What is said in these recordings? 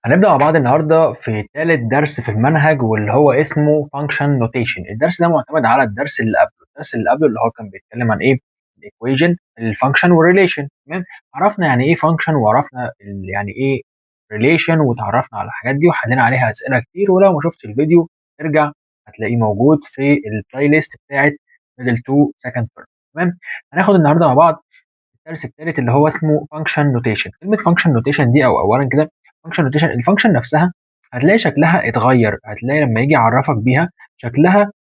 هنبدأ مع بعض النهارده في تالت درس في المنهج واللي هو اسمه function notation. الدرس ده معتمد على الدرس اللي قبله اللي هو كان بيتكلم عن ايه؟ الايكويجن، الفانكشن والريليشن. تمام. عرفنا يعني ايه فانكشن وعرفنا يعني ايه ريليشن وتعرفنا على الحاجات دي وحلينا عليها اسئله كتير، ولو ما شفتش الفيديو ارجع هتلاقيه موجود في البلاي ليست بتاعت ميدل 2 سكند ترم. تمام. هناخد النهارده مع بعض الدرس الثالث اللي هو اسمه فانكشن نوتيشن. كلمه فانكشن نوتيشن دي او اولا كده فانكشن نوتيشن، الفانكشن نفسها هتلاقي شكلها اتغير، هتلاقي لما يجي يعرفك بيها شكلها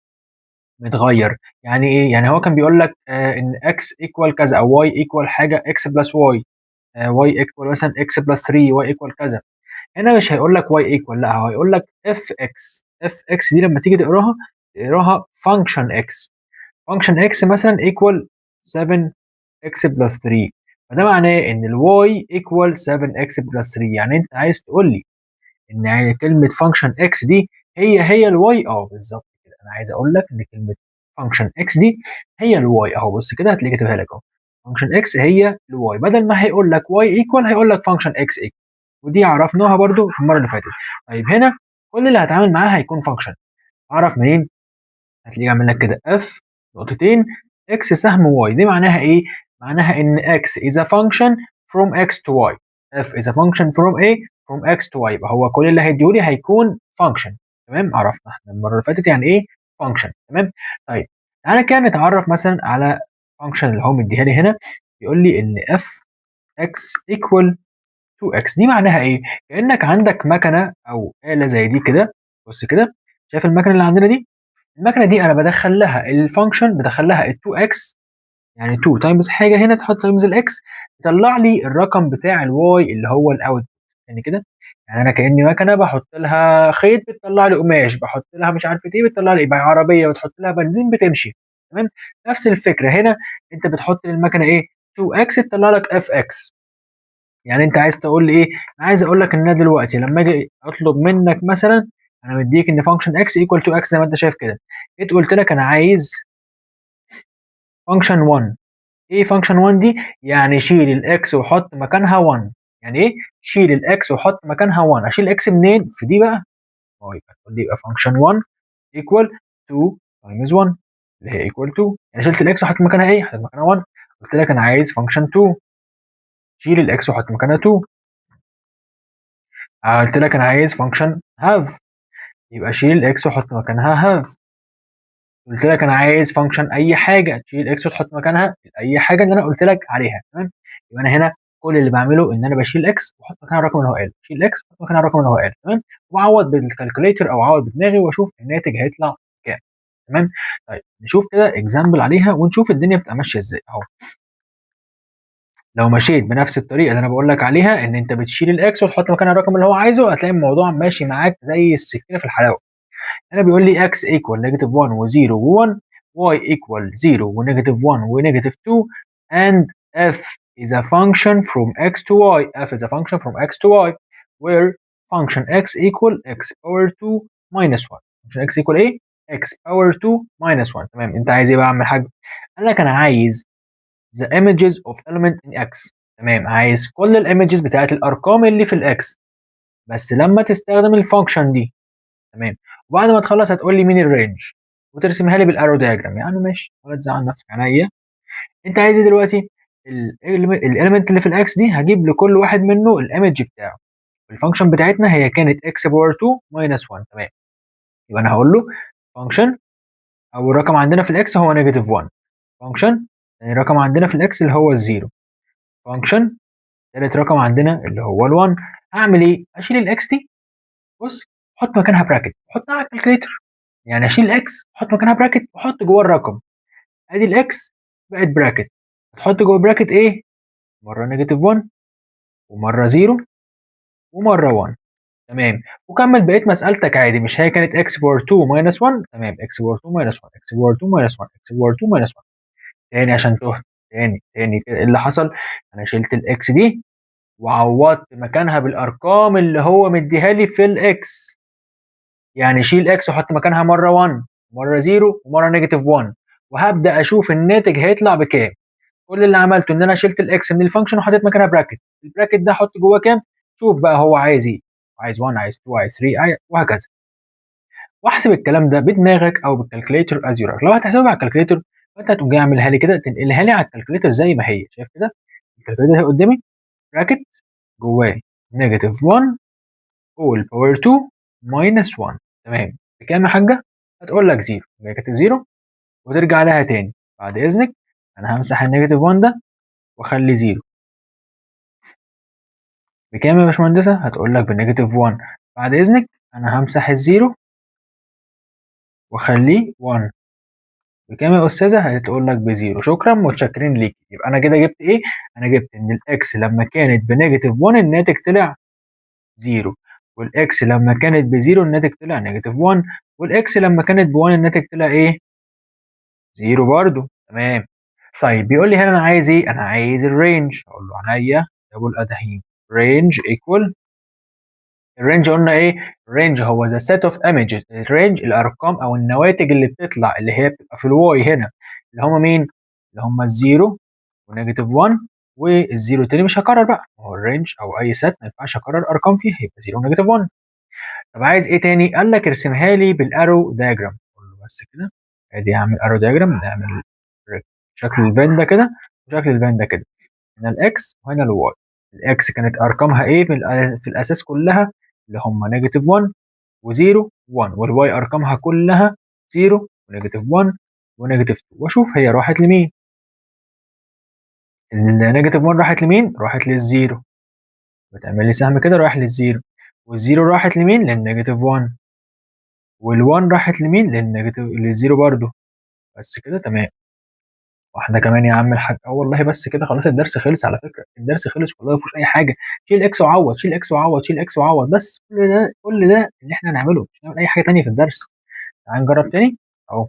متغير. يعني ايه؟ يعني هو كان بيقول لك ان اكس ايكوال كذا او واي ايكوال حاجه اكس بلس واي، واي ايكوال مثلا اكس بلس 3، واي ايكوال كذا. هنا مش هيقول لك واي ايكوال، لا هو هيقول لك اف اكس. اف اكس دي لما تيجي تقراها تقراها فانكشن اكس. فانكشن اكس مثلا ايكوال 7 اكس بلس 3، فده معناه ان الواي ايكوال 7 اكس بلس 3. يعني انت عايز تقول لي ان هي كلمه فانكشن اكس دي هي الواي؟ اه بالظبط كده، انا عايز اقول لك ان كلمه فانكشن اكس دي هي الواي اهو. بص كده هتلاقي كاتبها لك اهو، فانكشن اكس هي الواي، بدل ما هيقول لك واي ايكوال هيقول لك فانكشن اكس ايكوال. ودي عرفناها برده في المره اللي فاتت. طيب هنا كل اللي هتعامل معاه هيكون فانكشن. اعرف منين؟ هتلاقيه عامل لك كده اف نقطتين اكس سهم واي. دي معناها ايه؟ معناها ان x is a function from x to y. f is a function from a from x to y. يبقى هو كل اللي هيديهولي هيكون function. تمام. عرفنا احنا المره اللي فاتت يعني ايه function. تمام. طيب تعالى كده نتعرف مثلا على function اللي هو مديها لي هنا. يقول لي ان f x equal to x. دي معناها ايه؟ كانك عندك مكنه او آلة زي دي كده. بص كده، شايف المكنه اللي عندنا دي؟ المكنه دي انا بدخل لها الفانكشن، بدخل لها ال 2x، يعني 2 تايمز حاجه هنا تحط تايمز الاكس، يطلع لي الرقم بتاع الواي اللي هو الاوت. يعني كده، يعني انا كاني مكنه بحط لها خيط بتطلع لي قماش، بحط لها مش عارف ايه بتطلع لي، يبقى عربيه بتحط لها بنزين بتمشي. تمام. نفس الفكره هنا، انت بتحط للمكنه ايه؟ 2x تطلع لك اف اكس. يعني انت عايز تقول لي ايه؟ انا عايز اقول لك ان انا دلوقتي لما اجي اطلب منك مثلا، انا مديك ان فانكشن اكس ايكوال تو اكس زي ما انت شايف كده، جيت قلت لك انا عايز فانكشن 1. ايه فانكشن 1 دي؟ يعني شيل الاكس وحط مكانها 1. يعني ايه شيل الاكس وحط مكانها 1؟ اشيل اكس منين في دي بقى؟ اه يبقى تقول لي يبقى فانكشن 1 ايكوال 2 تايمز 1 اللي هي ايكوال 2. يعني شلت الاكس وحط مكانها ايه؟ حط مكانها 1. قلت لك انا عايز فانكشن 2، شيل الاكس وحط مكانها 2. قلت لك انا عايز فانكشن هاف، يبقى شيل الاكس وحط مكانها هاف. قلت لك انا عايز فانكشن اي حاجه، تشيل اكس وتحط مكانها اي حاجه اللي انا قلت لك عليها. تمام. يبقى انا هنا كل اللي بعمله ان انا بشيل اكس واحط مكانها الرقم اللي هو قاله، شيل اكس واحط مكانها الرقم اللي هو قاله. تمام. واعوض بالكالكوليتر او اعوض بدماغي واشوف الناتج هيطلع كام. تمام. طيب نشوف كده اكزامبل عليها ونشوف الدنيا بتبقى ماشيه ازاي اهو. لو مشيت بنفس الطريقه اللي انا بقول لك عليها، ان انت بتشيل الاكس وتحط مكانها الرقم اللي هو عايزه، هتلاقي الموضوع ماشي معاك زي السكينه في الحلاوه. هنا بيقول لي x equal negative 1 و0 و1، y equal 0 و negative 1 و negative 2، and f is a function from x to y. f is a function from x to y where function x equal x power 2 minus 1. function x equal ايه؟ x power 2 minus 1. تمام. انت عايز ايه بقى يا عم الحاج؟ قال لك انا عايز the images of element in x. تمام. عايز كل الايمجز بتاعت الارقام اللي في الاكس بس لما تستخدم الفانكشن دي. تمام. وبعد ما تخلص هتقول لي مين الرينج وترسمها لي بالارو دايجرام. يعني ماشي ولا تزعل نفسك عينيا. انت عايز ايه دلوقتي؟ الاليمنت اللي في الاكس دي هجيب لكل واحد منه الايمج بتاعه. الفانكشن بتاعتنا هي كانت x باور 2 ماينس 1. تمام. يبقى انا هقول له فانكشن، اول رقم عندنا في الاكس هو نيجاتيف 1. فانكشن ثاني رقم عندنا في الاكس اللي هو الزيرو. فانكشن ثالث رقم عندنا اللي هو ال1. هعمل ايه؟ اشيل الاكس دي، بص، احط مكانها براكت، احطها على الكالكليتر. يعني اشيل اكس احط مكانها براكت واحط جوه الرقم. ادي الاكس بقت براكت، هتحط جوه براكت ايه؟ مره نيجاتيف 1 ومره 0 ومره 1. تمام. وكمل بقيه مسالتك عادي. مش هي كانت اكس باور 2 ماينس 1؟ تمام. اكس باور 2 ماينس 1، اكس باور 2 ماينس 1، اكس باور 2 ماينس 1. تاني عشان تهت. تاني كده ايه اللي حصل؟ انا شلت الاكس دي وعوضت مكانها بالارقام اللي هو مديها لي في الاكس. يعني شيل اكس وحط مكانها مره 1 مره 0 ومره نيجاتيف 1، وهبدا اشوف الناتج هيطلع بكام. كل اللي عملته ان انا شلت الاكس من الفانكشن وحطيت مكانها براكت. البراكت ده احط جواه كام؟ شوف بقى هو عايز ايه. عايز 1 عايز 2 عايز 3 وهكذا. واحسب الكلام ده بدماغك او بالكالكوليتر از يو. لو هتحسبها على الكالكوليتر فانت هتقوم جاي عاملها لي كده، تنقلها لي على الكالكوليتر زي ما هي، شايف كده الكالكوليتر هي قدامي، براكت جواه نيجاتيف 1 all باور 2 ماينس 1. تمام، بكام يا حاجه؟ هتقول لك 0، نيجاتيف 0 وترجع لها تاني. بعد اذنك انا همسح النيجاتيف 1 ده واخلي 0. بكام يا باشمهندسه؟ هتقول لك بنيجاتيف 1. بعد اذنك انا همسح الزيرو واخليه 1. بكام يا استاذه؟ هتقول لك بزيرو. شكرا متشكرين ليك. يبقى انا كده جبت ايه؟ انا جبت ان الاكس لما كانت بنيجاتيف 1 الناتج طلع 0، والاكس لما كانت بزيرو الناتج طلع نيجاتيف 1، والاكس لما كانت ب1 الناتج طلع ايه؟ 0 برضو. تمام. طيب بيقول لي هنا انا عايز ايه؟ انا عايز الرينج. اقول له عينيا دبل ادهين رينج ايكوال. الرينج قلنا ايه؟ الرينج هو ذا سيت اوف ايمجز. الرينج الارقام او النواتج اللي بتطلع اللي هي بتبقى في الواي هنا، اللي هم مين؟ اللي هم الزيرو ونيجاتيف 1 والزيرو التاني. مش هكرر بقى، هو الرينج او اي سيت ما ينفعش اكرر ارقام فيها، يبقى 0 ونيجاتيف 1. طب عايز ايه تاني؟ قال لك ارسمها لي بالارو دايجرام. اقول له بس كده، ادي هعمل ارو دايجرام، نعمل شكل الفان ده كده وشكل الفان ده كده. هنا الاكس وهنا الواي. الاكس كانت ارقامها ايه في الاساس كلها؟ اللي هم نيجاتيف 1 و0 1، والواي ارقامها كلها 0 ونيجاتيف 1 ونيجاتيف 2. واشوف هي راحت لمين. النيجاتيف 1 راحت لمين؟ راحت للزيرو. بتعمل لي سهم كده رايح للزيرو. والزيرو راحت لمين؟ للنيجاتيف 1. وال1 راحت لمين؟ للزيرو برضو. بس كده تمام. واحده كمان يا عم الحاج. اه والله بس كده خلاص الدرس خلص. على فكره الدرس خلص والله، ما فيهوش اي حاجه. شيل اكس وعوض، شيل اكس وعوض، شيل اكس وعوض، بس كل ده اللي احنا هنعمله، مش هنعمل اي حاجه تانيه في الدرس. تعال نجرب تاني اهو.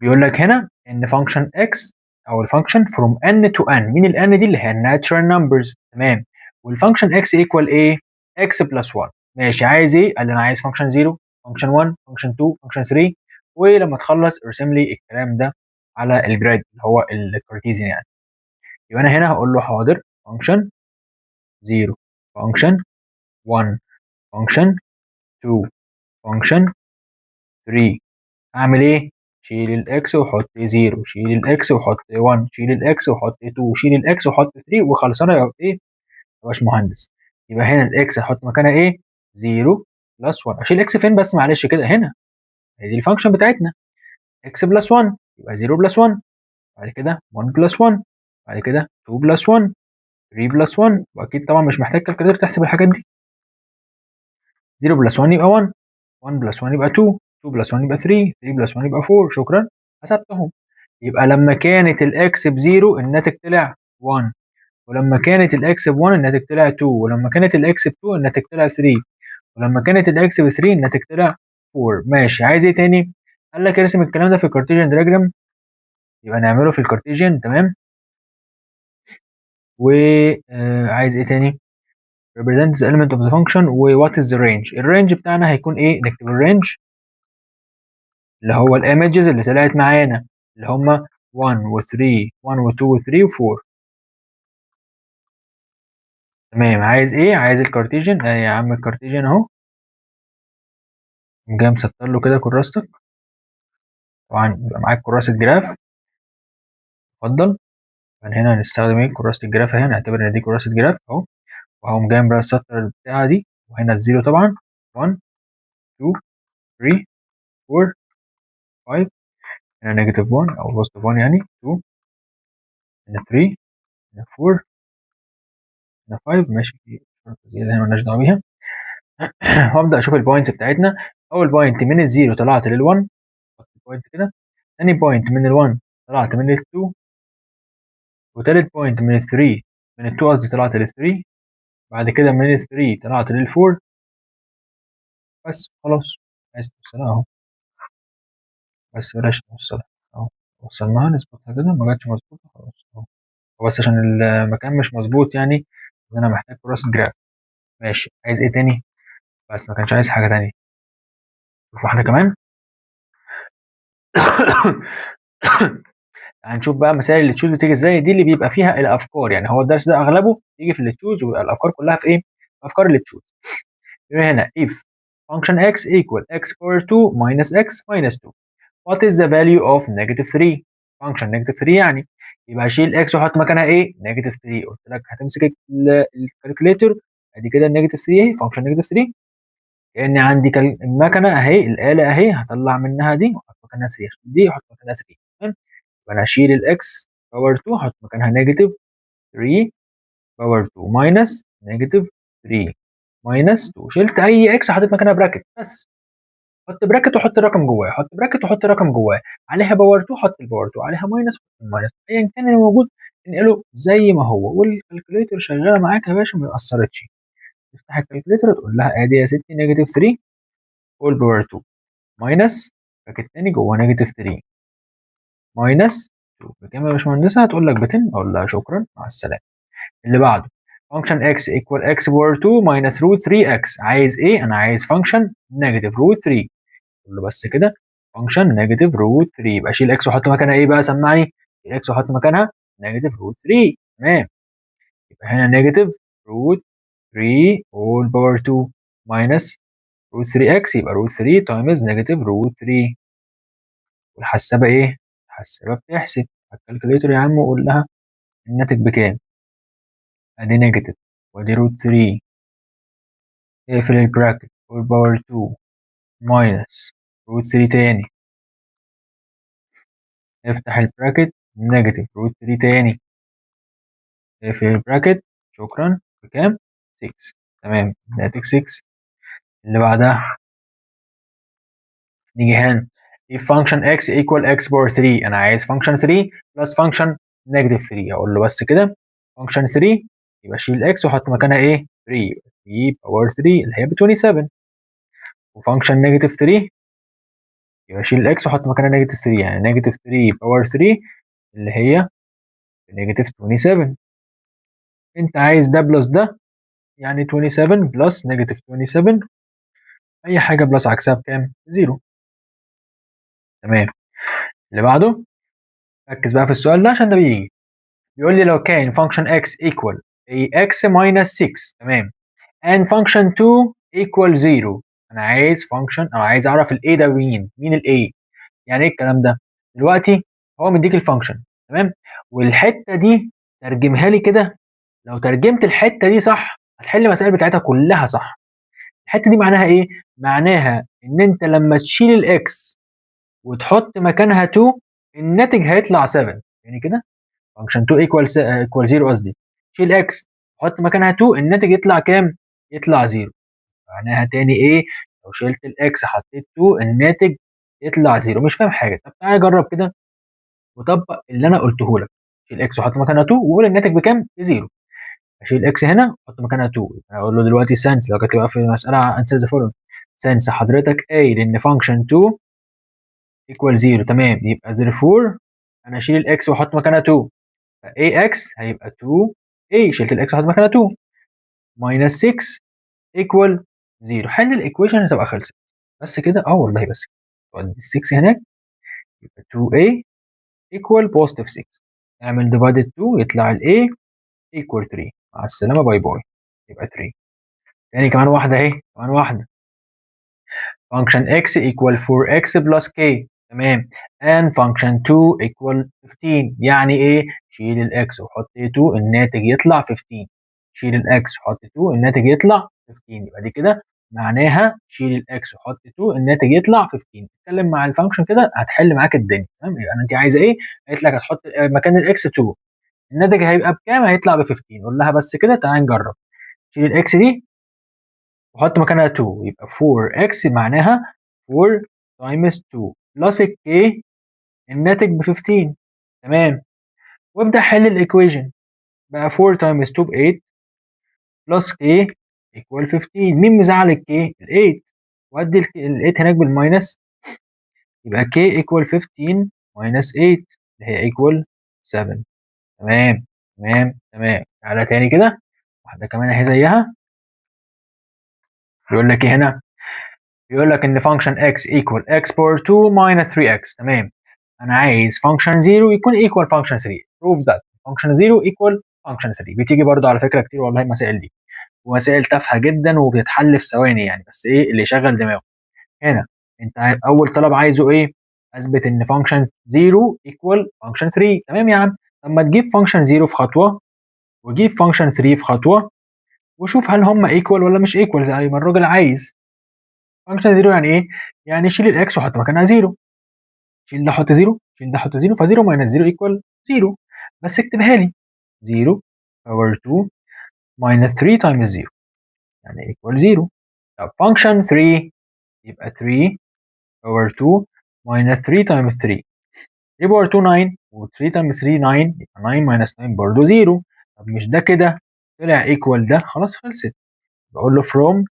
بيقول لك هنا ان فانكشن اكس او الفانكشن فروم ان تو ان. مين الان دي؟ اللي هي الناتشرال نمبرز. تمام. والفانكشن اكس ايكوال ايه؟ اكس بلس 1. ماشي، عايز ايه؟ قال لي انا عايز فانكشن 0، فانكشن 1، فانكشن 2، فانكشن 3. ولما تخلص ارسم لي الكلام ده على الجرايد اللي هو الكارتيزيان يعني. يبقى انا هنا هقول له حاضر فانكشن 0، فانكشن 1، فانكشن 2، فانكشن 3. اعمل ايه؟ شيل الاكس وحط 0، شيل الاكس وحط 1، شيل الاكس وحط 2، شيل الاكس وحط 3 وخلصانه يا ايه يا باشمهندس. يبقى هنا الاكس هحط مكانها ايه؟ 0 بلس 1. اشيل اكس فين بس؟ معلش كده هنا، هي دي الفانكشن بتاعتنا اكس بلس 1. يبقى 0 بلس 1، بعد كده 1 بلس 1، بعد كده 2 بلس 1، 3 بلس 1. واكيد طبعا مش محتاج كالكوليتر تحسب الحاجات دي. 0 بلس 1 يبقى 1، 1 بلس 1 يبقى 2، 2 بلس 1 يبقى 3، 3 بلس 1 يبقى 4. شكرا حسبتهم. يبقى لما كانت الاكس بزيرو الناتج طلع 1، ولما كانت الاكس ب1 الناتج طلع 2، ولما كانت الاكس ب2 الناتج طلع 3، ولما كانت الاكس ب3 الناتج طلع 4. ماشي، عايز ايه تاني؟ قال لك ارسم الكلام ده في الكارتيجن دياجرام. يبقى نعمله في الكارتيجن. تمام. وعايز ايه تاني؟ represent the element of the function و what is the range. الرينج بتاعنا هيكون ايه؟ نكتب الرينج اللي هو الايمجز اللي طلعت معانا اللي هم 1 و3، 1 و2 و3 و4. تمام. عايز ايه؟ عايز الكارتيجن. يا عم الكارتيجن اهو. جاي مسطر له كده كراستك. طبعا يبقى معاك كراسة جراف. اتفضل. من هنا هنستخدم ايه؟ كراسة الجراف اهي، نعتبر ان دي كراسة جراف اهو. وهقوم جاي مسطر البتاعة دي، وهنا الزيرو طبعا. 1 2 3 4 5. هنا نيجاتيف 1 او بوزيتيف 1 يعني 2. هنا 3. هنا 4. هنا 5. ماشي، في شرطة زيادة هنا مالناش دعوة بيها. وابدا اشوف البوينتس بتاعتنا. اول بوينت من الزيرو طلعت لل1، حط البوينت كده. ثاني بوينت من ال1 طلعت من ال2. وثالث بوينت من ال3، من ال2 قصدي طلعت لل3. بعد كده من ال3 طلعت لل4. بس خلاص. عايز توصلها اهو، بس بلاش نوصلها اهو. وصلناها نظبطها كده، ما جاتش مظبوطه خلاص اهو. بس عشان المكان مش مظبوط يعني، إن انا محتاج كراسة جراف. ماشي، عايز ايه تاني؟ بس ما كانش عايز حاجه تانية. شوف واحده كمان. هنشوف بقى مسائل اللي تشوز بتيجي ازاي. دي اللي بيبقى فيها الافكار، يعني هو الدرس ده اغلبه يجي في اللي تشوز، ويبقى الافكار كلها في ايه؟ افكار اللي تشوز. يبقى هنا if function x equal x power 2 minus x minus 2 what is the value of negative 3 function negative 3 يعني يبقى اشيل x واحط مكانها ايه negative 3 قلت لك هتمسك الكالكوليتر ادي كده النيجاتيف 3 اهي function negative 3 كأن عندي المكنه اهي الاله اهي هطلع منها دي واحط مكانها 3 دي احط مكانها 3 تمام يبقى انا هشيل الاكس باور 2 احط مكانها نيجاتيف 3 باور 2 ماينس نيجاتيف 3 ماينس 2 شلت اي اكس حطيت مكانها براكت بس حط براكت وحط الرقم جواه حط براكت وحط الرقم جواه عليها باور 2 حط الباور 2 عليها ماينس حط الماينس ايا كان اللي موجود انقله زي ما هو والكالكوليتر شغاله معاك يا باشا ما اثرتش تفتح الكالكوليتر تقول لها ادي يا ستي نيجاتيف 3 اول باور 2 ماينس براكت تاني جوه نيجاتيف 3 ماينس 2 بكام يا باشمهندسه هتقول لك ب 10 اقول لها شكرا مع السلامه اللي بعده function x equal x باور 2 minus root 3x عايز ايه انا عايز function negative root 3 اقول له بس كده function negative root 3 يبقى اشيل x واحط مكانها ايه بقى سمعني x واحط مكانها negative root 3 تمام يبقى هنا negative root 3 all power 2 minus root 3x يبقى root 3 times negative root 3 والحسابه ايه الحسابه بتحسب الكالكوليتر يا عم وقول لها الناتج بكام ادي نيجاتيف وادي روت 3 اقفل البراكت all باور 2 ماينس روت 3 تاني افتح البراكت نيجاتيف روت 3 تاني اقفل البراكت شكرا بكام 6 تمام ناتج 6 اللي بعدها نيجي هنا if function x equal x باور 3 انا عايز function 3 plus function negative 3 اقول له بس كده function 3 يبقى اشيل x واحط مكانها ايه 3 3 باور 3 اللي هي ب 27 وفانكشن نيجاتيف 3 يبقى اشيل الاكس واحط مكانها نيجاتيف 3 يعني نيجاتيف 3 باور 3 اللي هي نيجاتيف 27 انت عايز ده بلس ده يعني 27 بلس نيجاتيف 27 اي حاجه بلس عكسها بكام؟ زيرو تمام اللي بعده ركز بقى في السؤال ده عشان ده بيقول لي لو كان فانكشن x equal ax minus 6 تمام and function 2 equal 0 انا عايز فانكشن او عايز اعرف الاي ده مين الاي يعني ايه الكلام ده دلوقتي هو مديك الفانكشن تمام والحته دي ترجمها لي كده لو ترجمت الحته دي صح هتحل المسائل بتاعتها كلها صح الحته دي معناها ايه معناها ان انت لما تشيل الاكس وتحط مكانها 2 الناتج هيطلع 7 يعني كده فانكشن 2 ايكوال 0 قصدي شيل اكس حط مكانها 2 الناتج يطلع كام يطلع 0 معناها تاني ايه لو شلت الاكس حطيت 2 الناتج يطلع 0 مش فاهم حاجه طب تعالى جرب كده وطبق اللي انا قلته لك شيل اكس وحط مكانها 2 وقول الناتج بكام بزيرو اشيل اكس هنا احط مكانها 2 اقول له دلوقتي سنس لو كانت بقى في مساله انسر ذا فولوينج سنس حضرتك قايل ان فانكشن 2 ايكوال 0 تمام يبقى therefore انا اشيل الاكس واحط مكانها 2 فا اكس هيبقى 2 a شلت الاكس وحط مكانها 2 minus 6 ايكوال 0 حل الايكويشن هتبقى خلصت بس كده والله بس كده ال 6 هناك يبقى 2a equal positive 6 اعمل divided 2 يطلع ال a equal 3 مع السلامة باي باي يبقى 3 تاني كمان واحدة اهي كمان واحدة function x equal 4x plus k تمام and function 2 equal 15 يعني ايه شيل الاكس وحط 2 الناتج يطلع 15 شيل الاكس وحط 2 الناتج يطلع 15 يبقى دي كده معناها شيل الاكس وحط 2 الناتج يطلع 15 اتكلم مع الفانكشن كده هتحل معاك الدنيا تمام يبقى انت عايزه ايه قالت لك هتحط مكان الاكس 2 الناتج هيبقى بكام هيطلع ب 15 قول لها بس كده تعالى نجرب شيل الاكس دي وحط مكانها 2 يبقى 4x معناها 4 times 2 بلس الk الناتج ب 15 تمام وابدا حل الايكويشن بقى 4 times 2 ب 8 بلس k equal 15 مين مزعل الk ال 8 وادي ال 8 هناك بالماينس يبقى k equal 15 minus 8 اللي هي equal 7 تمام تمام تعالى تاني كده واحده كمان اهي زيها بيقول لك ايه هنا بيقول لك ان function x equal x power 2 minus 3x تمام انا عايز function 0 يكون equal function 3 prove that function 0 equal function 3 بتيجي برضو على فكره كتير والله المسائل دي ومسائل تافهه جدا وبتتحل في ثواني يعني، بس ايه اللي يشغل دماغه. هنا انت اول طلب عايزه ايه؟ اثبت ان فانكشن 0 ايكوال فانكشن 3. تمام يا عم. طب ما تجيب فانكشن 0 في خطوه وجيب فانكشن 3 في خطوه وشوف هل هم ايكوال ولا مش ايكوال زي ما الراجل عايز. فانكشن 0 يعني ايه؟ يعني شيل الاكس وحط مكانها 0. شيل ده حط 0، شيل ده حط 0، ف0 ماينس 0 ايكوال 0. بس اكتبها لي 0 باور 2 ماينس 3 تايمز 0 يعني ايكوال 0. طب فانكشن 3 يبقى 3 باور 2 ماينس 3 تايمز 3. 3 باور 2 9 و3 تايمز 3 9 يبقى 9 ماينس 9 برضه 0. طب مش ده كده طلع ايكوال ده؟ خلاص خلصت. بقول له from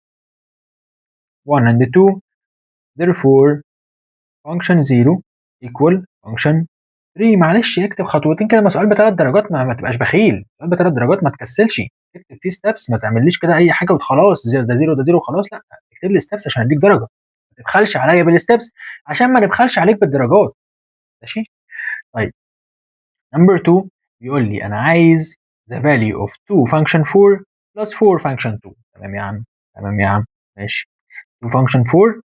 1 and 2 therefore function 0 equal function 3. معلش اكتب خطوتين كده، ما سؤال ب3 درجات، ما تبقاش بخيل. سؤال ب3 درجات ما تكسلش، اكتب فيه ستابس، ما تعمليش كده اي حاجه وخلاص ده 0 ده 0 وخلاص. لا، اكتب لي ستابس عشان اديك درجه. ما تبخلش عليا بالستابس عشان ما نبخلش عليك بالدرجات. ماشي. طيب نمبر 2 بيقول لي انا عايز the value of 2 function 4 plus 4 function 2. تمام يا عم، تمام يا عم، ماشي. 2 function 4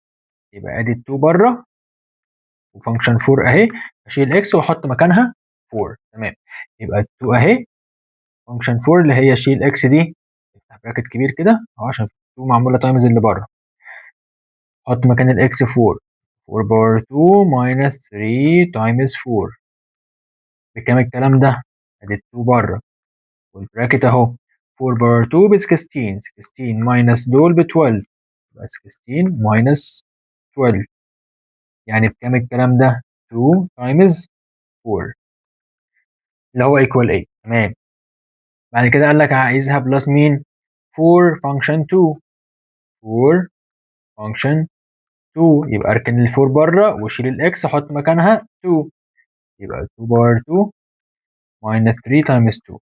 يبقى ادي 2 بره، وفانكشن 4 اهي، اشيل اكس واحط مكانها 4. تمام. يبقى 2 اهي، فانكشن 4 اللي هي شيل اكس دي، افتح براكت كبير كده اهو عشان 2 معموله تايمز اللي بره، حط مكان الاكس 4. 4 باور 2 ماينس 3 تايمز 4 بكام الكلام ده؟ ادي 2 بره والبراكت اهو. 4 باور 2 ب 16، 16 ماينس دول ب 12 يبقى 16 ماينس 12 يعني بكام الكلام ده؟ 2 تايمز 4 اللي هو ايكوال 8. تمام. بعد كده قال لك عايزها بلس مين؟ 4 فانكشن 2. 4 فانكشن 2 يبقى اركن ال 4 بره وشيل الاكس احط مكانها 2. يبقى 2 باور 2 ماينس 3 تايمز 2.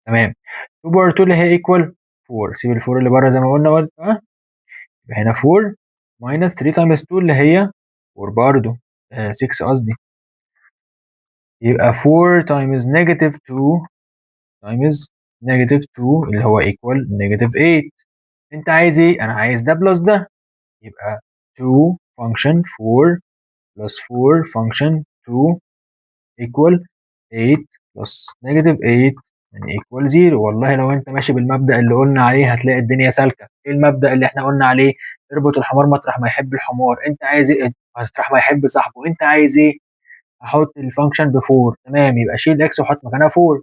تمام. 2 باور 2 اللي هي ايكوال 4. سيب ال 4 اللي بره زي ما قلنا يبقى هنا 4 ماينس 3 تايمز 2 اللي هي 4 برضه 6 قصدي. يبقى 4 تايمز نيجاتيف 2 تايمز نيجاتيف 2 اللي هو ايكوال نيجاتيف 8. انت عايز ايه؟ انا عايز ده بلس ده. يبقى 2 function 4 plus 4 function 2 equal 8 plus negative 8 يعني equal 0. والله لو انت ماشي بالمبدأ اللي قلنا عليه هتلاقي الدنيا سالكة. ايه المبدأ اللي احنا قلنا عليه؟ اربط الحمار مطرح ما يحب الحمار. انت عايز ايه؟ مطرح ما يحب صاحبه. انت عايز ايه؟ احط الفانكشن ب 4. تمام. يبقى شيل اكس وحط مكانها 4.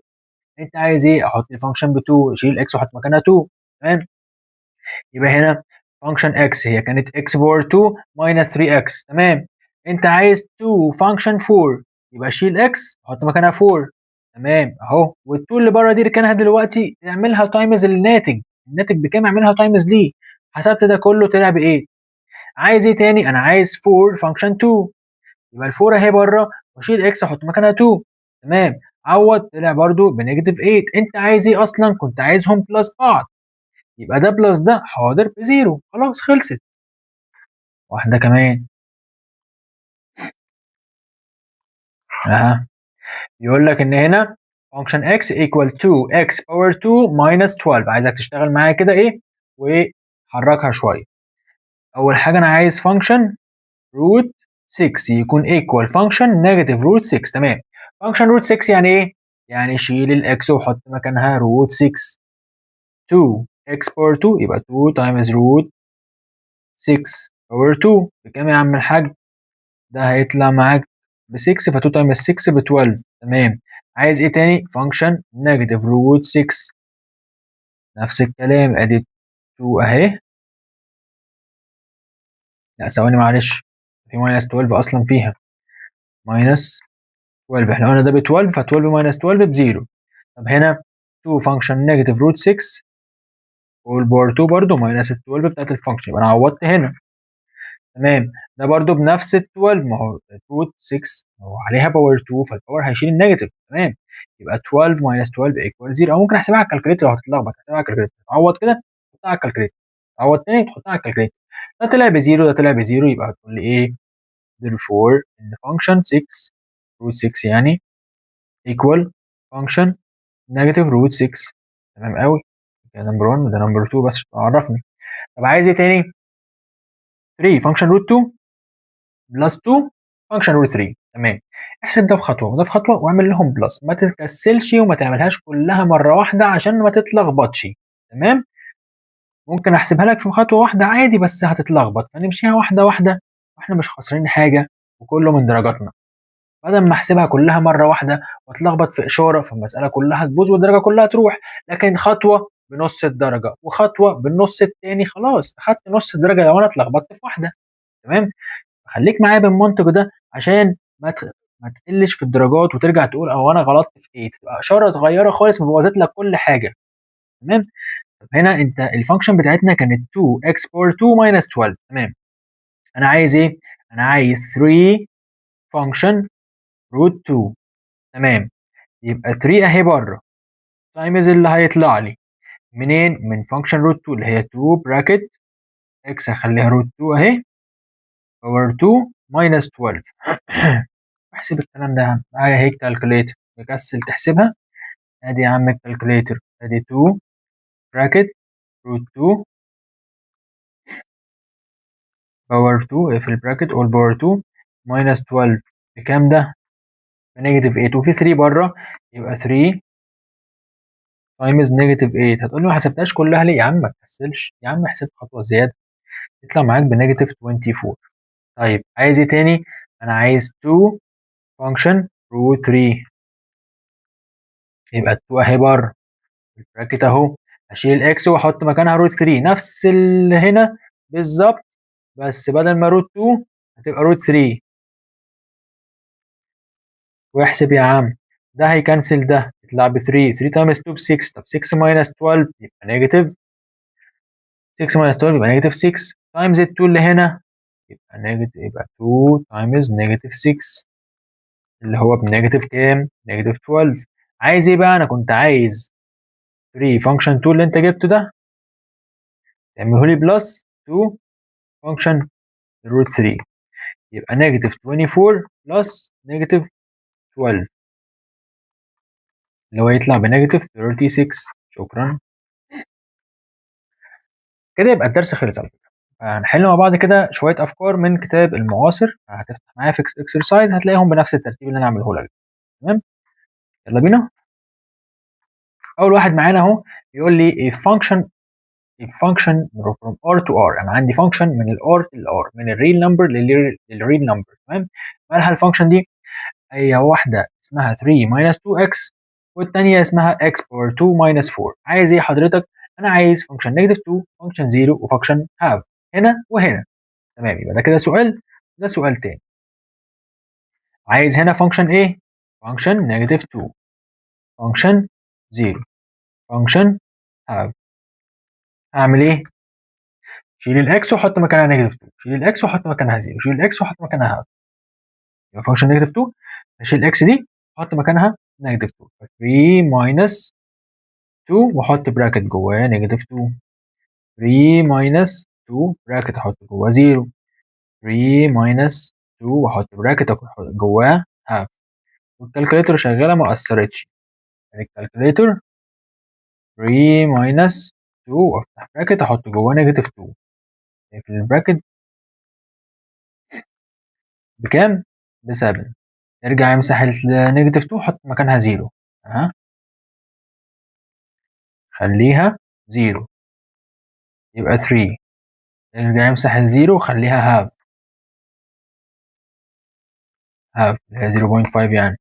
انت عايز ايه؟ احط الفانكشن ب 2. شيل اكس وحط مكانها 2. تمام. يبقى هنا فانكشن اكس هي كانت اكس باور 2 ماينس 3 اكس. تمام. انت عايز 2 فانكشن 4 يبقى شيل اكس وحط مكانها 4. تمام اهو. وال2 اللي بره دي ركنها دلوقتي، اعملها تايمز الناتج. الناتج بكام؟ اعملها تايمز ليه. حسبت ده كله طلع بايه؟ عايز ايه تاني؟ انا عايز 4 فانكشن 2 يبقى ال4 اهي بره وشيل اكس احط مكانها 2. تمام. عوض طلع برده بنيجاتيف 8. انت عايز ايه اصلا؟ كنت عايزهم بلس بعض. يبقى ده بلس ده حاضر بزيرو. خلاص خلصت. واحدة كمان. اها. يقول لك ان هنا function x equal to x power 2 minus 12. عايزك تشتغل معايا كده ايه وحركها شوية. اول حاجة انا عايز function root 6 يكون equal function negative root 6. تمام. function root 6 يعني ايه؟ يعني شيل الاكس وحط مكانها root 6. 2 x power 2 يبقى 2 times root 6 power 2 بكام يا عم الحاج؟ ده هيطلع معاك ب 6، ف 2 تايمز 6 ب 12. تمام. عايز ايه تاني؟ فانكشن نيجاتيف روت 6. نفس الكلام ادي 2 اهي. لا ثواني معلش، في ماينس 12 اصلا فيها. ماينس 12 احنا قلنا ده ب 12، ف 12 ماينس 12 بزيرو. طب هنا 2 فانكشن نيجاتيف روت 6 والباور 2 برضه ماينس ال 12 بتاعت الفانكشن، يبقى انا عوضت هنا. تمام. ده برضو بنفس ال 12، ما هو روت 6 هو عليها باور 2 فالباور هيشيل النيجاتيف. تمام. يبقى 12 ماينس 12 ايكوال 0. او ممكن احسبها على الكالكوليتر لو هتتلخبط، احسبها على الكالكوليتر. تعوض كده تحطها على الكالكوليتر، تعوض تاني تحطها على الكالكوليتر. ده طلع بزيرو ده طلع بزيرو، يبقى هتقول لي ايه؟ therefore ان فانكشن 6 روت 6 يعني ايكوال فانكشن نيجاتيف روت 6. تمام قوي. كده نمبر 1 وده نمبر 2 بس عرفني. طب عايز ايه تاني؟ 3 فانكشن روت 2 بلس 2 فانكشن روت 3. تمام. احسب ده بخطوه وده بخطوه واعمل لهم بلس، ما تتكسلش وما تعملهاش كلها مره واحده عشان ما تتلخبطش. تمام. ممكن احسبها لك في خطوه واحده عادي بس هتتلخبط، فنمشيها واحده واحده واحنا مش خاسرين حاجه وكله من درجاتنا، بدل ما احسبها كلها مره واحده واتلخبط في اشاره فالمساله كلها تبوظ والدرجه كلها تروح. لكن خطوه بنص الدرجه وخطوه بالنص التاني خلاص اخدت نص الدرجه لو انا اتلخبطت في واحده. تمام. خليك معايا بالمنطق ده عشان ما تقلش في الدرجات وترجع تقول او انا غلطت في ايه، تبقى اشاره صغيره خالص مبوظت لك كل حاجه. تمام. طب هنا انت الفانكشن بتاعتنا كانت 2 x باور 2 minus 12. تمام. انا عايز ايه؟ انا عايز 3 فانكشن روت 2. تمام. يبقى 3 اهي بره تايمز اللي هيطلع لي منين؟ من فانكشن روت 2 اللي هي 2 براكت x هخليها روت 2 اهي باور 2 minus 12. احسب الكلام ده يا عم، معايا اهي الكالكوليتر، مكسل تحسبها؟ ادي يا عم الكالكوليتر، ادي 2 براكت روت 2 باور 2 اقفل البراكت اول باور 2 minus 12 بكام ده؟ بنيجاتيف 8 وفي 3 بره يبقى 3 تايمز نيجاتيف 8. هتقول لي ما حسبتهاش كلها ليه؟ يا عم ما تكسلش يا عم، احسب خطوه زياده يطلع معاك بنيجاتيف 24. طيب عايز ايه تاني؟ انا عايز 2 فانكشن روت 3. يبقى 2 اهي بره البراكت اهو، اشيل الاكس واحط مكانها روت 3 نفس اللي هنا بالظبط، بس بدل ما روت 2 هتبقى روت 3. واحسب يا عم، ده هيكنسل ده يطلع ب 3. 3 تايمز 2 ب 6. طب 6 ماينس 12 يبقى نيجاتيف 6 ماينس 12 يبقى نيجاتيف 6 تايمز ال 2 اللي هنا يبقى نيجاتيف، يبقى 2 تايمز نيجاتيف 6 اللي هو بنيجاتيف كام؟ نيجاتيف 12. عايز ايه بقى؟ انا كنت عايز 3 فانكشن 2 اللي انت جبته ده تعمله لي بلس 2 فانكشن روت 3 يبقى نيجاتيف 24 بلس نيجاتيف 12 اللي هو يطلع بنيجاتيف 36. شكرا. كده يبقى الدرس خلص على فكره. هنحل مع بعض كده شويه افكار من كتاب المعاصر، هتفتح معايا في اكسرسايز هتلاقيهم بنفس الترتيب اللي انا عامله لك. تمام. يلا بينا. اول واحد معانا اهو بيقول لي a function from r to r. انا عندي فانكشن من الار للار، من الريل نمبر للريل نمبر. تمام. مالها الفانكشن دي؟ هي واحده اسمها 3 minus 2x والثانيه اسمها x power 2 minus 4. عايز ايه حضرتك؟ انا عايز فانكشن نيجاتيف 2 فانكشن 0 وفانكشن هاف هنا وهنا. تمام. يبقى ده كده سؤال، ده سؤال تاني. عايز هنا فانكشن ايه؟ فانكشن نيجاتيف 2 فانكشن 0 فانكشن هاف. اعمل ايه؟ شيل الاكس وحط مكانها نيجاتيف 2، شيل الاكس وحط مكانها 0، شيل الاكس وحط مكانها هاف. يبقى فانكشن نيجاتيف 2 اشيل الاكس دي واحط مكانها نيجاتيف 2. 3 ماينس 2 واحط براكت جواه نيجاتيف 2. 3 ماينس 2 براكت احط جواه 0. 3 ماينس 2 واحط براكت احط جواه هاف. والكالكوليتر شغاله ما اثرتش. يعني الكالكوليتر 3 ماينس 2 وافتح براكت احط جواه نيجاتيف 2 في البراكت بكام؟ ب 7. ارجع امسح النيجاتيف 2 حط مكانها 0. ها خليها 0 يبقى 3. ارجع امسح الزيرو وخليها هاف، هاف اللي هي 0.5 يعني،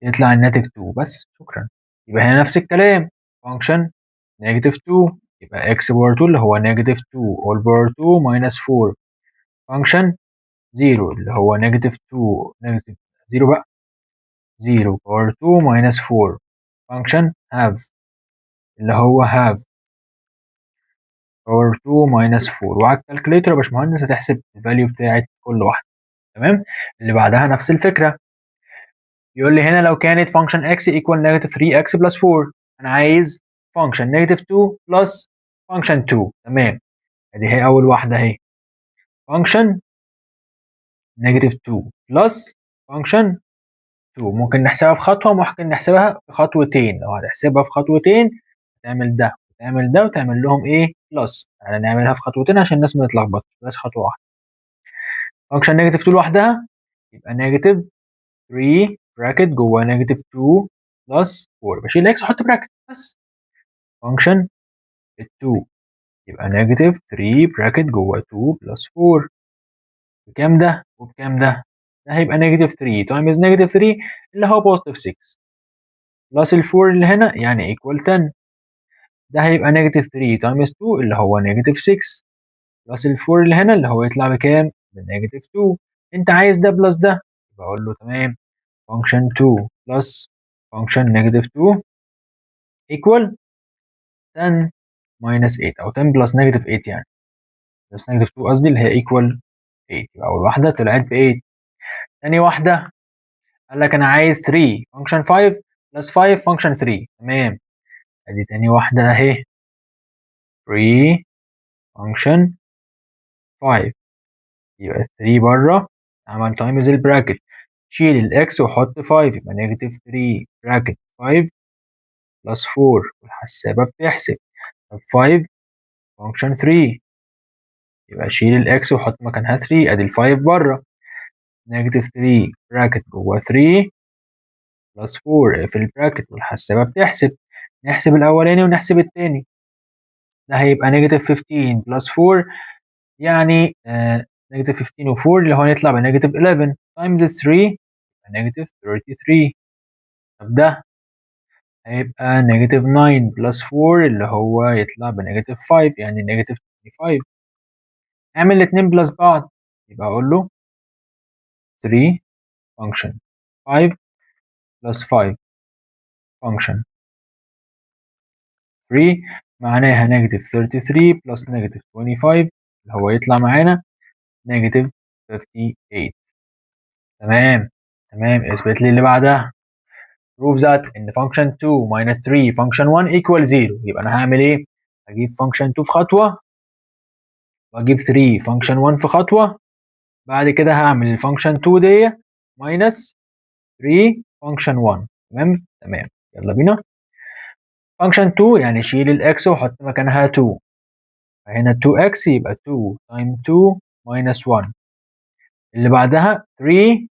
يطلع الناتج 2 بس. شكرا. يبقى هنا نفس الكلام فانكشن نيجاتيف 2 يبقى x باور 2 اللي هو نيجاتيف 2 all باور 2 ماينس 4. فانكشن 0 اللي هو نيجاتيف 2 نيجاتيف 0 بقى 0 باور 2 ماينس 4. فانكشن هاف اللي هو هاف باور 2 ماينس 4. وعلى الكالكوليتر يا باشمهندس هتحسب الفاليو بتاعت كل واحده. تمام. اللي بعدها نفس الفكره، يقول لي هنا لو كانت فانكشن x equal negative 3x plus 4. انا عايز فانكشن negative 2 plus فانكشن 2. تمام. ادي هي اول واحده اهي فانكشن negative 2 plus فانكشن 2. ممكن نحسبها في خطوه وممكن نحسبها في خطوتين. لو هتحسبها في خطوتين تعمل ده تعمل ده وتعمل لهم ايه بلس. تعالى نعملها في خطوتين عشان الناس ما تتلخبطش، بس خطوه واحده. فانكشن نيجاتيف 2 لوحدها يبقى نيجاتيف 3 براكت جوه نيجاتيف 2 بلس 4، بشيل اكس واحط براكت بس. فانكشن 2 يبقى نيجاتيف 3 براكت جوه 2 بلس 4. بكام ده وبكام ده؟ ده هيبقى نيجاتيف 3 تايمز نيجاتيف 3 اللي هو بوزيتيف 6 بلس ال 4 اللي هنا يعني ايكوال 10. ده هيبقى نيجاتيف 3 تايمز 2 اللي هو نيجاتيف 6 بلس ال 4 اللي هنا اللي هو يطلع بكام؟ بنيجاتيف 2. انت عايز ده بلس ده، بقول له تمام. فانكشن 2 بلس فانكشن نيجاتيف 2 ايكوال 10 ماينس 8 او 10 بلس نيجاتيف 8 يعني. بلس نيجاتيف 2 قصدي اللي هي ايكوال 8. يبقى اول واحده طلعت ب 8. ثاني واحده قال لك انا عايز 3 فانكشن 5 بلس 5 فانكشن 3. تمام، ادي تاني واحده اهي. 3 فانكشن 5 يبقى 3 بره، عمل تايمز البراكت، شيل الاكس وحط 5 يبقى نيجاتيف 3 براكت 5 بلس 4 والحسابه بتحسب. طب 5 فانكشن 3 يبقى شيل الاكس وحط مكانها 3، ادي ال 5 بره. نيجاتيف 3 براكت جوه 3 بلس 4 في البراكت والحسابه بتحسب. نحسب الاولاني ونحسب التاني. ده هيبقى نيجاتيف 15 بلس 4 يعني نيجاتيف 15 و4 اللي هو هيطلع بنيجاتيف 11 تايمز 3 يبقى نيجاتيف 33. طب ده هيبقى نيجاتيف 9 بلس 4 اللي هو يطلع بنيجاتيف 5 يعني نيجاتيف 25. اعمل الاتنين بلس بعض يبقى اقول له 3 فانكشن 5 بلس 5 فانكشن 3 معناها نيجاتيف 33 بلس نيجاتيف 25 اللي هو يطلع معانا نيجاتيف 58. تمام تمام. اثبت لي اللي بعدها. prove that ان function 2 minus 3 function 1 equal 0. يبقى انا هعمل ايه؟ هجيب function 2 في خطوه واجيب 3 function 1 في خطوه، بعد كده هعمل الفانكشن 2 دي minus 3 function 1. تمام تمام. يلا بينا. function 2 يعني شيل الاكس وحط مكانها 2، فهنا 2x يبقى 2 times 2 minus 1. اللي بعدها 3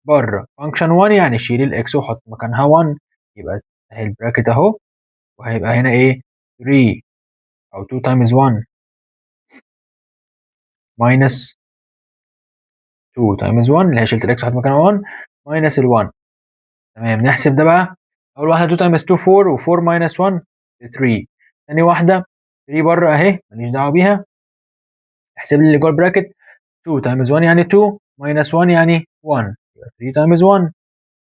بره function 1 يعني شيل الاكس وحط مكانها 1، يبقى اهي البراكت اهو، وهيبقى هنا ايه 3 او 2 times 1 minus 2 times 1 اللي هي شلت الاكس وحط مكانها 1 minus ال 1. تمام. نحسب ده بقى. اول واحده 2 times 2 4 و4 minus 1 3. ثاني واحده 3 بره اهي ماليش دعوه بيها. احسب لي اللي جوه البراكت 2 times 1 يعني 2 minus 1 يعني 1 يبقى 3 times 1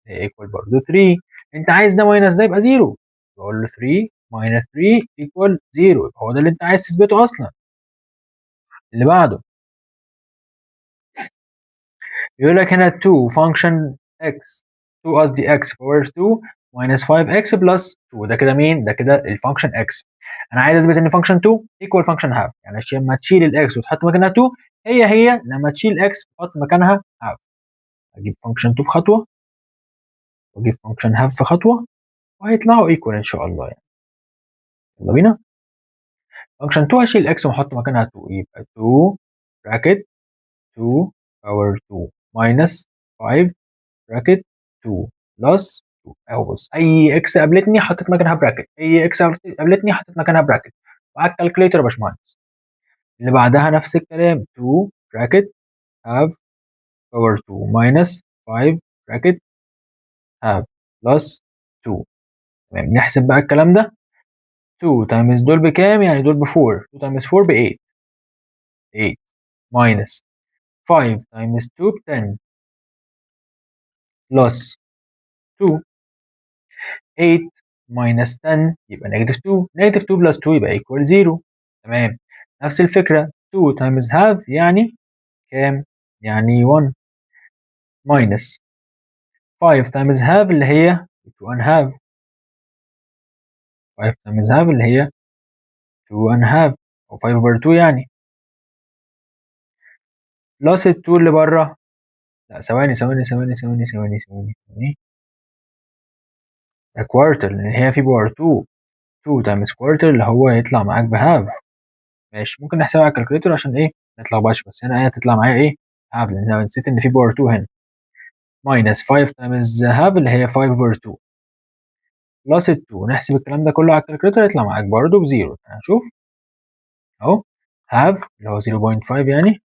ايكوال برضه 3. انت عايز ده ماينس ده يبقى 0، بقول له 3 minus 3 equal 0. يبقى هو ده اللي انت عايز تثبته اصلا. اللي بعده يقول لك هنا 2 function x 2 قصدي x power 2 minus 5x plus 2. ده كده مين؟ ده كده الفانكشن x. انا عايز اثبت ان فانكشن 2 equal فانكشن half، يعني لما تشيل الاكس وتحط مكانها 2 هي لما تشيل x وتحط مكانها half. اجيب فانكشن 2 في خطوه واجيب فانكشن half في خطوه وهيطلعوا equal ان شاء الله يعني. يلا بينا. فانكشن 2 هشيل اكس واحط مكانها 2 يبقى 2 براكت 2 باور 2 minus 5 براكت 2 بلس 2 اهو. بص اي اكس قابلتني حطيت مكانها براكت، اي اكس قابلتني حطيت مكانها براكت. وعلى الكالكوليتر يا باشمهندس. اللي بعدها نفس الكلام 2 براكت هاف باور 2 minus 5 براكت هاف بلس 2. تمام. نحسب بقى الكلام ده. 2 تايمز دول بكام؟ يعني دول ب 4. 2 تايمز 4 ب 8. 8 minus 5 times 2 ب 10 plus 2. 8 minus 10 يبقى نيجاتيف 2. نيجاتيف 2 plus 2 يبقى equal 0. تمام. نفس الفكرة 2 times half يعني كام؟ يعني 1 minus 5 times half اللي هي 2 and half. 5 times half اللي هي 2 and half أو 5 over 2 يعني. plus ال 2 اللي بره. لا ثواني ده كوارتر لأن هي في باور 2. 2 تايمز كوارتر اللي هو يطلع معاك بهاف. ماشي، ممكن نحسبها على الكالكوليتر عشان ايه ما نتلخبطش، بس هنا ايه هتطلع معايا ايه هاف، لان انا نسيت ان في باور 2 هنا. ماينس 5 تايمز هاف اللي هي 5 اوفر 2 بلس 2. نحسب الكلام ده كله على الكالكوليتر يطلع معاك برضه بزيرو. هنشوف اهو هاف اللي هو 0.5 يعني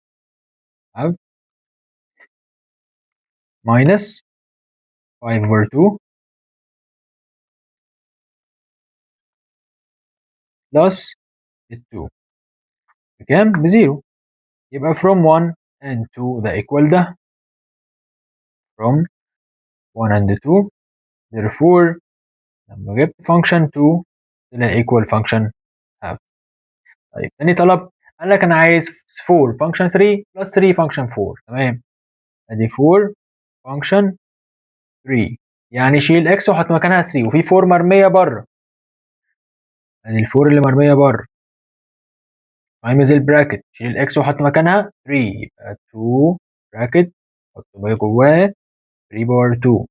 هاف ماينس 5 اوفر 2 بلس 2 بكام؟ بزيرو. يبقى from 1 and 2 ده equal ده from 1 and 2. therefore لما جبت function 2 طلع equal function half. طيب تاني طلب قال لك انا عايز 4 function 3 plus 3 function 4. تمام، ادي 4 function 3 يعني شيل x وحط مكانها 3 وفي 4 مرميه بره. ادي ال 4 اللي مرميه بره تايمز البراكت شيل الاكس وحط مكانها 3 يبقى 2 براكت حط جواها 3 باور 2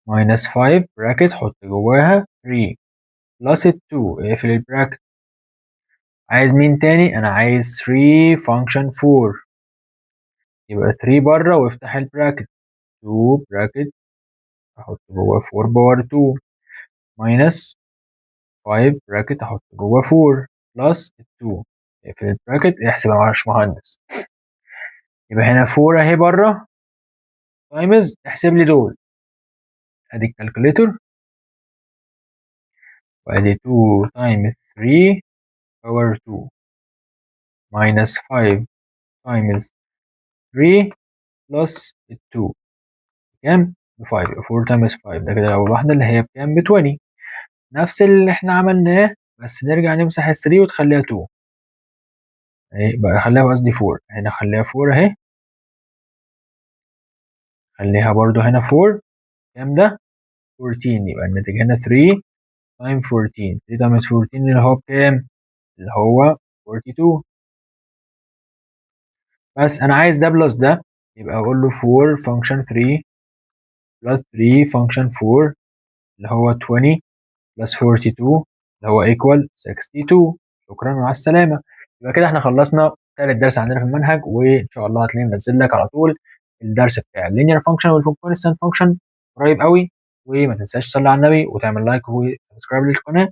ماينس 5 براكت حط جواها 3 بلس 2 اقفل البراكت. عايز مين تاني؟ انا عايز 3 فانكشن 4 يبقى 3 بره وافتح البراكت 2 براكت احط جوه 4 باور 2 ماينس 5 براكت احط جوه 4 بلس 2 اقفل البراكت. احسب يا باشمهندس. يبقى هنا 4 اهي بره تايمز احسب لي دول. ادي الكالكوليتور وادي 2 تايمز 3 باور 2 ماينس 5 تايمز 3 بلس 2 كام؟ ب 5. 4 تايمز 5 ده كده أول واحدة اللي هي بكام؟ ب 20. نفس اللي احنا عملناه بس نرجع نمسح ال 3 وتخليها 2 اهي بقى، خليها قصدي 4 هنا، خليها 4 اهي، خليها برضو هنا 4. كام ده؟ 14. يبقى الناتج هنا 3 تايم 14. 3 تايمز 14 اللي هو بكام؟ اللي هو 42. بس انا عايز ده بلس ده، يبقى اقول له 4 فانكشن 3 بلس 3 فانكشن 4 اللي هو 20 بلس 42 اللي هو equal 62. شكرا مع السلامة. يبقى كده احنا خلصنا تالت درس عندنا في المنهج، وإن شاء الله هتلاقيني منزل لك على طول الدرس بتاع اللينير فانكشن والكونستانت فانكشن قريب قوي. وما تنساش تصلي على النبي وتعمل لايك وسبسكرايب للقناة.